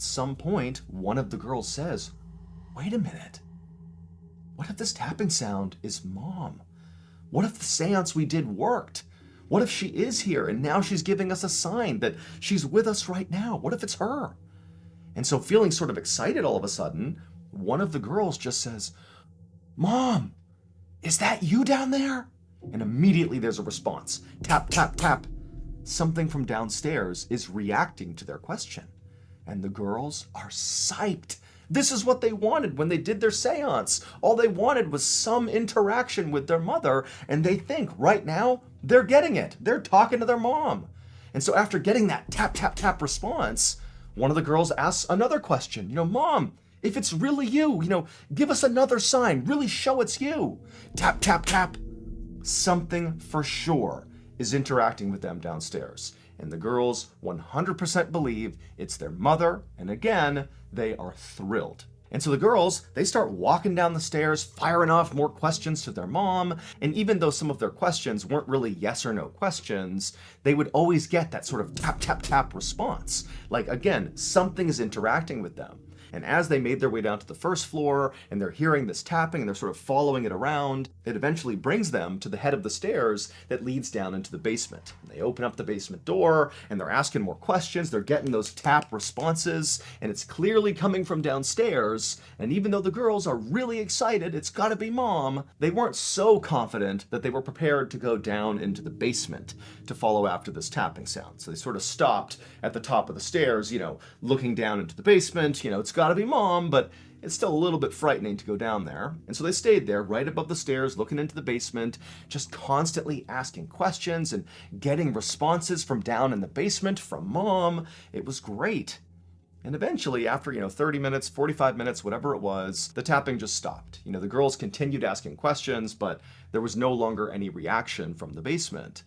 at some point, one of the girls says, "Wait a minute. What if this tapping sound is Mom? What if the seance we did worked? What if she is here and now she's giving us a sign that she's with us right now? What if it's her?" And so, feeling sort of excited all of a sudden, one of the girls just says, "Mom, is that you down there?" And immediately there's a response. Tap, tap, tap. Something from downstairs is reacting to their question. And the girls are psyched. This is what they wanted when they did their seance. All they wanted was some interaction with their mother, and they think right now they're getting it. They're talking to their mom. And so after getting that tap, tap, tap response, one of the girls asks another question. "Mom, if it's really you, give us another sign. Really show it's you." Tap, tap, tap. Something for sure is interacting with them downstairs. And the girls 100% believe it's their mother, and again, they are thrilled. And so the girls, they start walking down the stairs, firing off more questions to their mom, and even though some of their questions weren't really yes or no questions, they would always get that sort of tap, tap, tap response. Like, again, something is interacting with them. And as they made their way down to the first floor, and they're hearing this tapping, and they're sort of following it around, it eventually brings them to the head of the stairs that leads down into the basement. And they open up the basement door, and they're asking more questions, they're getting those tap responses, and it's clearly coming from downstairs, and even though the girls are really excited, it's gotta be Mom, they weren't so confident that they were prepared to go down into the basement to follow after this tapping sound. So they sort of stopped at the top of the stairs, looking down into the basement, it's gotta be Mom, but it's still a little bit frightening to go down there. And so they stayed there right above the stairs looking into the basement, just constantly asking questions and getting responses from down in the basement from Mom. It was great. And eventually, after 30 minutes, 45 minutes, whatever it was, the tapping just stopped. The girls continued asking questions, but there was no longer any reaction from the basement.